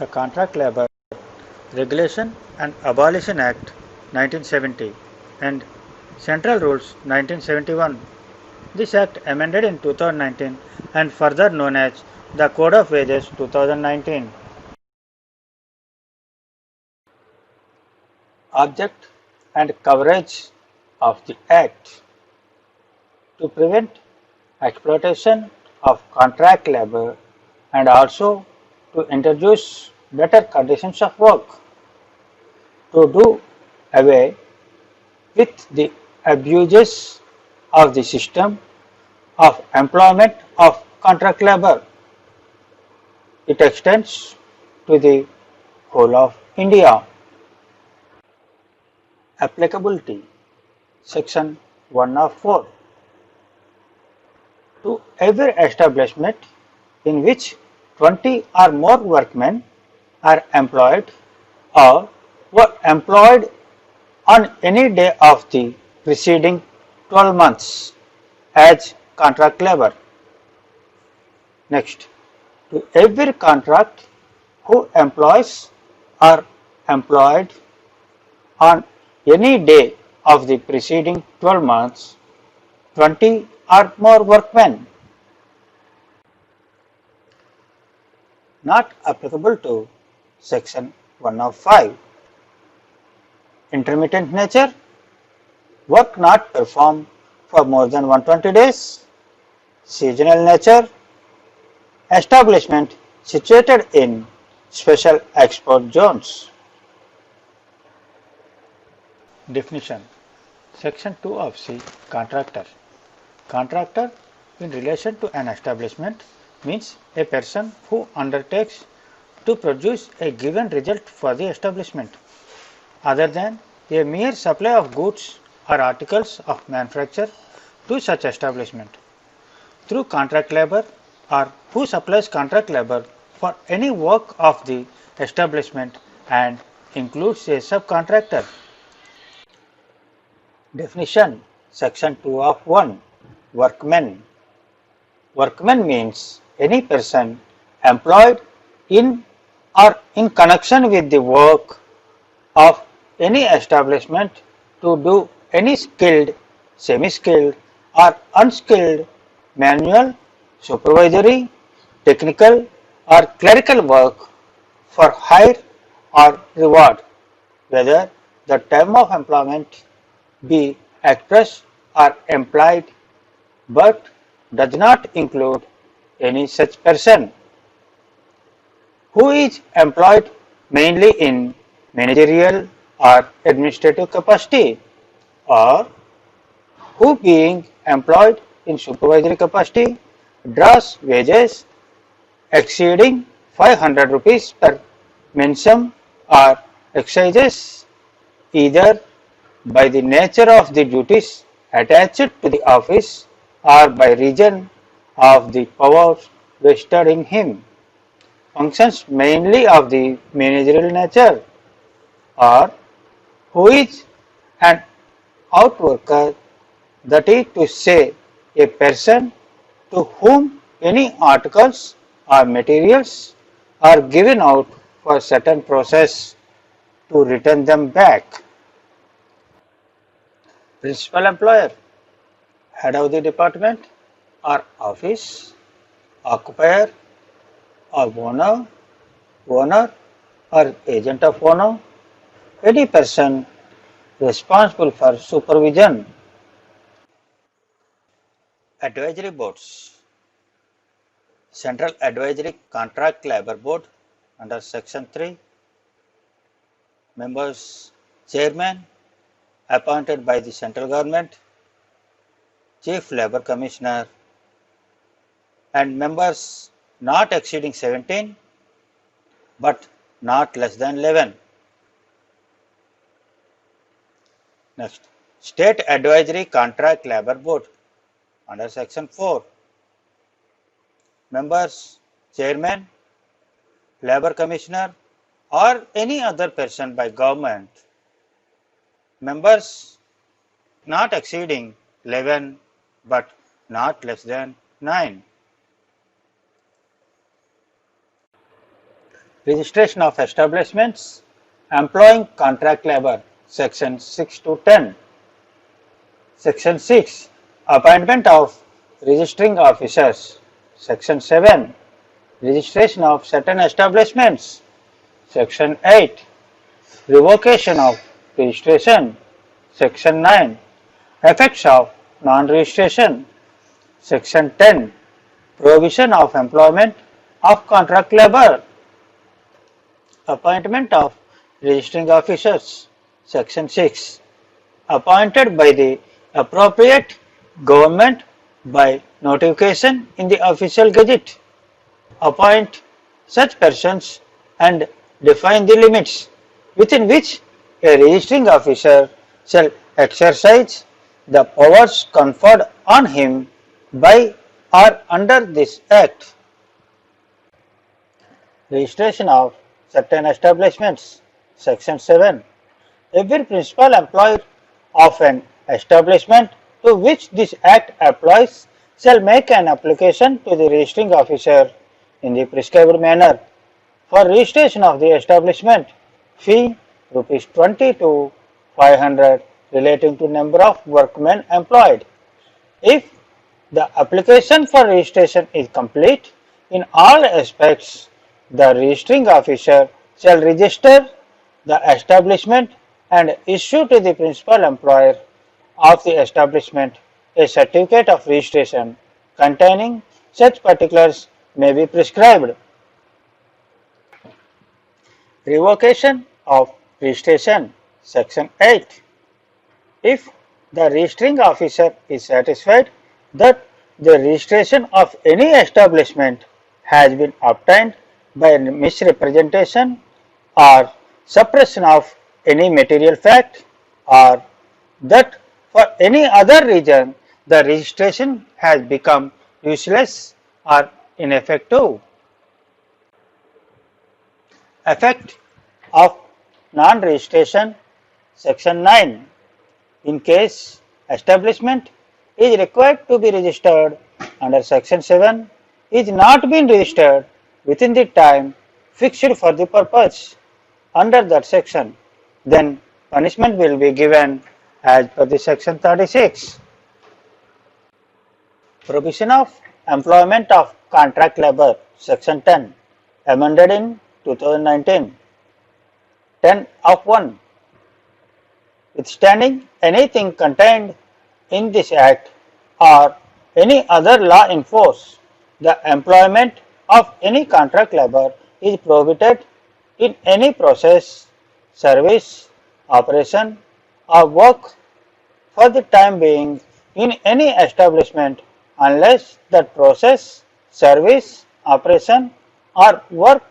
the Contract Labour Regulation and Abolition Act 1970 and Central Rules 1971. This Act amended in 2019 and further known as the Code of Wages 2019. Object and coverage of the Act: to prevent exploitation of contract labour and also to introduce better conditions of work, to do away with the abuses of the system of employment of contract labour. It extends to the whole of India. Applicability: Section 1 of 4. To every establishment in which 20 or more workmen are employed or were employed on any day of the preceding 12 months as contract labour. Next, to every contract who employs or employed on any day of the preceding 12 months 20 or more workmen. Not applicable to Section 1 of 5. Intermittent nature: work not performed for more than 120 days. Seasonal nature: establishment situated in special export zones. Definition: Section 2 of C. Contractor. Contractor in relation to an establishment means a person who undertakes to produce a given result for the establishment, other than a mere supply of goods or articles of manufacture to such establishment through contract labour, or who supplies contract labour for any work of the establishment and includes a subcontractor. Definition: Section 2 of 1. Workmen. Workman means any person employed in or in connection with the work of any establishment to do any skilled, semi-skilled or unskilled manual, supervisory, technical or clerical work for hire or reward, whether the term of employment be express or implied, but does not include any such person who is employed mainly in managerial or administrative capacity, or who being employed in supervisory capacity draws wages exceeding 500 rupees per mensum or excises, either by the nature of the duties attached to the office or by reason of the powers vested in him, functions mainly of the managerial nature, or who is an outworker, that is to say, a person to whom any articles or materials are given out for certain process to return them back. Principal employer: head of the department or office, occupier or owner or agent of owner, any person responsible for supervision. Advisory boards: Central Advisory Contract Labour Board under Section 3. Members: Chairman appointed by the central government, Chief Labour Commissioner, and members not exceeding 17 but not less than 11. Next, State Advisory Contract Labour Board under Section 4. Members: Chairman, Labour Commissioner or any other person by government. Members not exceeding 11 but not less than 9. Registration of establishments employing contract labor, section 6 to 10. Section 6, appointment of registering officers, section 7, registration of certain establishments, section 8, revocation of registration, section 9, effects of non-registration, section 10, prohibition of employment of contract labor, appointment of registering officers, section 6, appointed by the appropriate government by notification in the official gazette, appoint such persons and define the limits within which a registering officer shall exercise the powers conferred on him by or under this Act. Registration of certain establishments, section 7. Every principal employer of an establishment to which this Act applies shall make an application to the registering officer in the prescribed manner for registration of the establishment. Fee Rs 20 to 500 relating to number of workmen employed. If the application for registration is complete in all aspects, the registering officer shall register the establishment and issue to the principal employer of the establishment a certificate of registration containing such particulars may be prescribed. Revocation of registration, section 8. If the registering officer is satisfied that the registration of any establishment has been obtained by misrepresentation or suppression of any material fact, or that for any other reason the registration has become useless or ineffective. Effect of non-registration, section 9. In case establishment is required to be registered under section 7 is not been registered within the time fixed for the purpose under that section, then punishment will be given as per the section 36. Prohibition of employment of contract labor, section 10, amended in 2019. 10 of 1. Withstanding anything contained in this Act or any other law in force, the employment of any contract labor is prohibited in any process, service, operation or work for the time being in any establishment unless that process, service, operation or work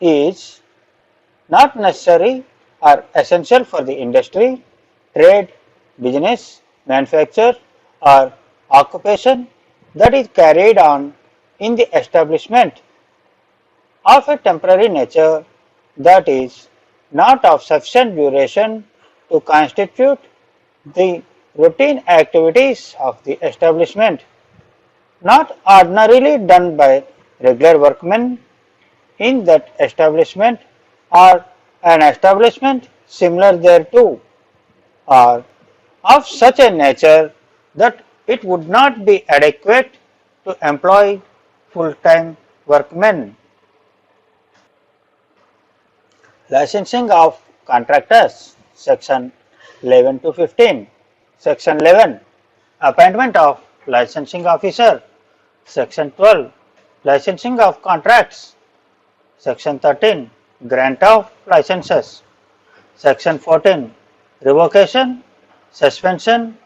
is not necessary or essential for the industry, trade, business, manufacture or occupation that is carried on in the establishment, of a temporary nature, that is not of sufficient duration to constitute the routine activities of the establishment, not ordinarily done by regular workmen in that establishment or an establishment similar thereto, or of such a nature that it would not be adequate to employ full-time workmen. Licensing of contractors, section 11 to 15. Section 11, appointment of licensing officer. Section 12, licensing of contracts. Section 13, grant of licenses. Section 14, revocation, suspension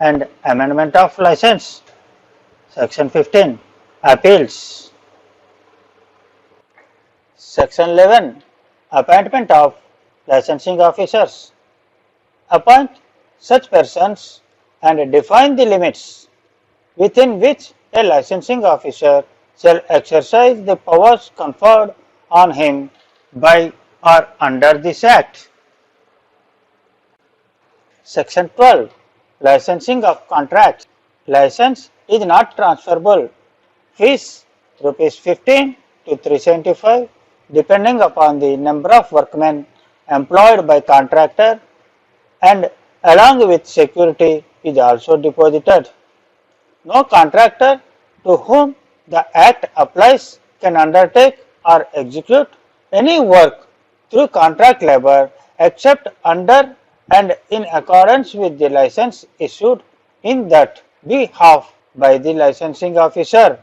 and amendment of license. Section 15, appeals. Section 11, appointment of licensing officers. Appoint such persons and define the limits within which a licensing officer shall exercise the powers conferred on him by or under this Act. Section 12, licensing of contracts. License is not transferable. Fees Rs 15 to 375 depending upon the number of workmen employed by contractor, and along with security is also deposited. No contractor to whom the Act applies can undertake or execute any work through contract labour except under and in accordance with the license issued in that behalf by the licensing officer.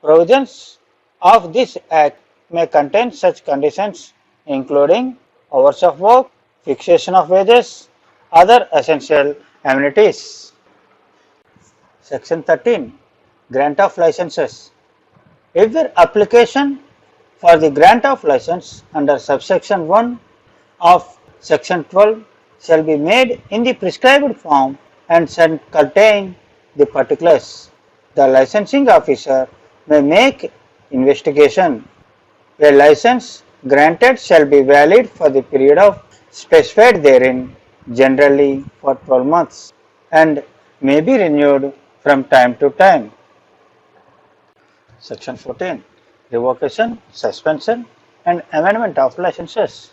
Provisions of this Act may contain such conditions including hours of work, fixation of wages, other essential amenities. Section 13. Grant of licenses. If the application for the grant of license under subsection 1 of section 12 shall be made in the prescribed form and shall contain the particulars, the licensing officer may make investigation. A license granted shall be valid for the period of specified therein, generally for 12 months, and may be renewed from time to time. Section 14. Revocation, suspension and amendment of licenses.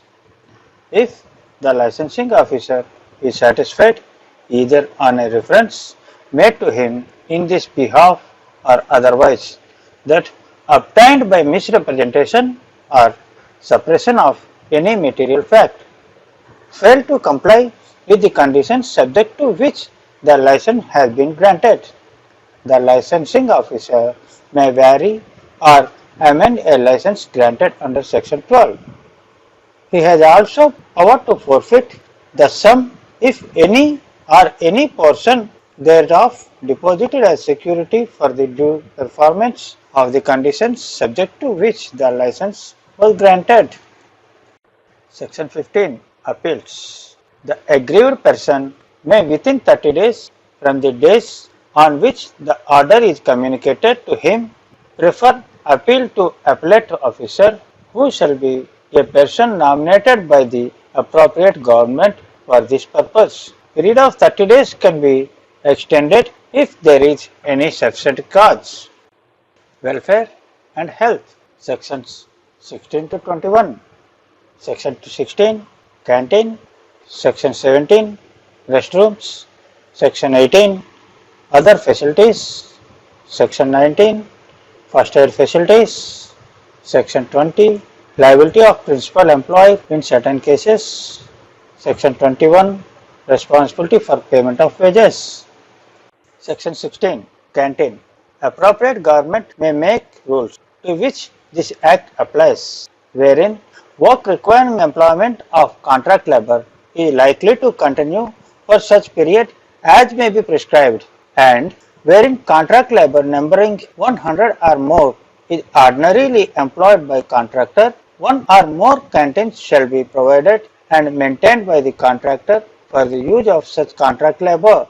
If the licensing officer is satisfied either on a reference made to him in this behalf or otherwise that obtained by misrepresentation or suppression of any material fact fail to comply with the conditions subject to which the license has been granted, the licensing officer may vary or amend a license granted under section 12. He has also power to forfeit the sum if any or any portion thereof deposited as security for the due performance of the conditions subject to which the license was granted. Section 15. Appeals. The aggrieved person may within 30 days from the days on which the order is communicated to him prefer appeal to appellate officer who shall be a person nominated by the appropriate government for this purpose. Period of 30 days can be extended if there is any sufficient cause. Welfare and health. Sections 16 to 21. Section 16. Canteen. Section 17. Restrooms. Section 18. Other facilities. Section 19. First aid facilities. Section 20. Liability of principal employee in certain cases. Section 21. Responsibility for payment of wages. Section 16. Canteen. Appropriate government may make rules to which this Act applies, wherein work requiring employment of contract labour is likely to continue for such period as may be prescribed, and wherein contract labour numbering 100 or more is ordinarily employed by contractor, one or more canteens shall be provided and maintained by the contractor for the use of such contract labour.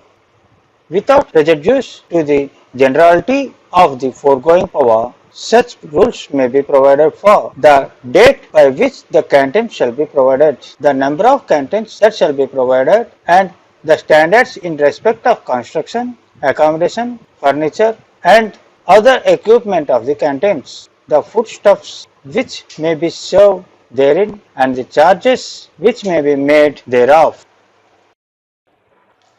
Without prejudice to the generality of the foregoing power, such rules may be provided for the date by which the canteen shall be provided, the number of canteens that shall be provided, and the standards in respect of construction, accommodation, furniture, and other equipment of the canteens, the foodstuffs which may be served therein, and the charges which may be made thereof.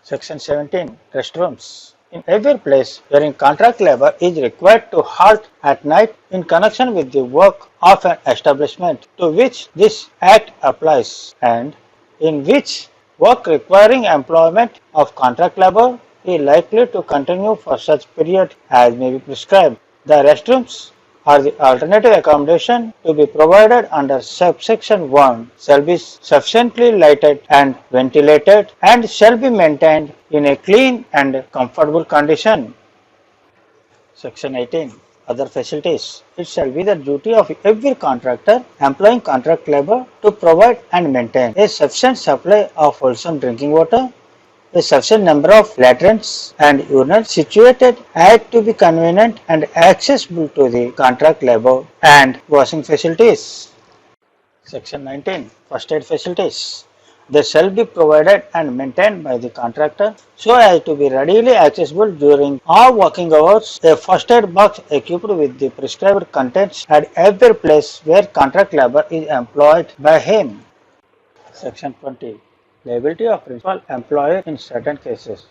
Section 17. Restrooms. In every place wherein contract labour is required to halt at night in connection with the work of an establishment to which this Act applies, and in which work requiring employment of contract labour is likely to continue for such period as may be prescribed, the restrooms or the alternative accommodation to be provided under subsection 1 shall be sufficiently lighted and ventilated and shall be maintained in a clean and comfortable condition. Section 18. Other facilities. It shall be the duty of every contractor employing contract labour to provide and maintain a sufficient supply of wholesome drinking water, a sufficient number of latrines and urinals situated as to be convenient and accessible to the contract labour, and washing facilities. Section 19. First aid facilities. They shall be provided and maintained by the contractor so as to be readily accessible during all working hours. A first aid box equipped with the prescribed contents at every place where contract labor is employed by him. Section 20. Liability of principal employer in certain cases.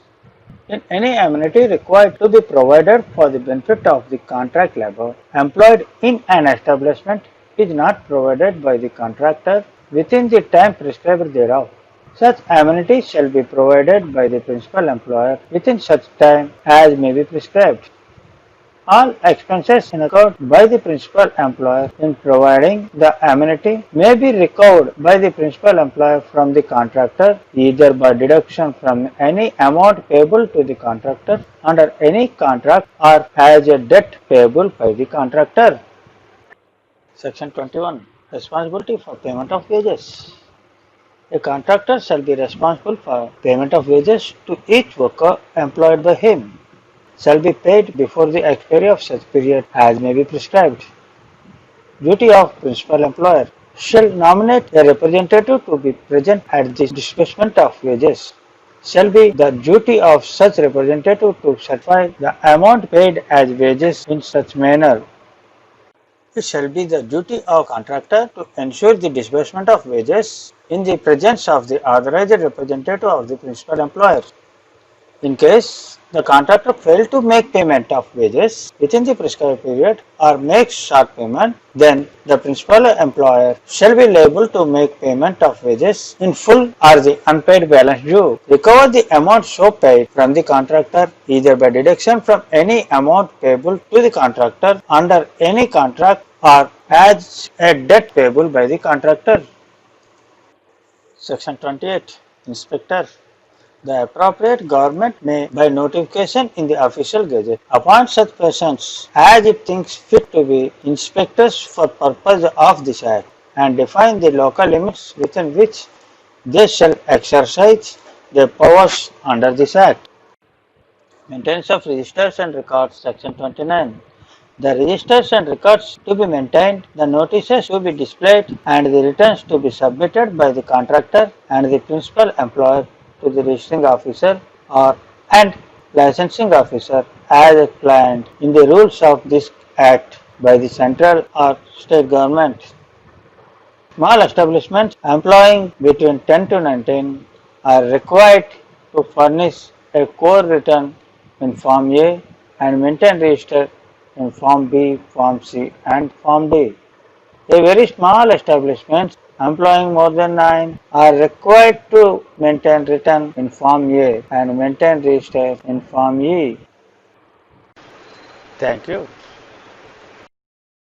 In any amenity required to be provided for the benefit of the contract labor employed in an establishment is not provided by the contractor within the time prescribed thereof. Such amenity shall be provided by the principal employer within such time as may be prescribed. All expenses incurred by the principal employer in providing the amenity may be recovered by the principal employer from the contractor either by deduction from any amount payable to the contractor under any contract or as a debt payable by the contractor. Section 21. Responsibility for payment of wages. A contractor shall be responsible for payment of wages to each worker employed by him. Shall be paid before the expiry of such period as may be prescribed. Duty of principal employer shall nominate a representative to be present at the disbursement of wages. Shall be the duty of such representative to certify the amount paid as wages in such manner. It shall be the duty of contractor to ensure the disbursement of wages in the presence of the authorized representative of the principal employer. In case the contractor failed to make payment of wages within the prescribed period or makes short payment, then the principal employer shall be liable to make payment of wages in full or the unpaid balance due. Recover the amount so paid from the contractor either by deduction from any amount payable to the contractor under any contract or as a debt payable by the contractor. Section 28. Inspector. The appropriate government may, by notification in the official gazette, appoint such persons as it thinks fit to be inspectors for purpose of this act, and define the local limits within which they shall exercise their powers under this act. Maintenance of registers and records. Section 29. The registers and records to be maintained, the notices to be displayed, and the returns to be submitted by the contractor and the principal employer to the registering officer and licensing officer as outlined in the rules of this act by the central or state government. Small establishments employing between 10 to 19 are required to furnish a core return in Form A and maintain register in Form B, Form C and Form D. A very small establishments employing more than 9 are required to maintain return in Form A and maintain register in Form E. Thank you.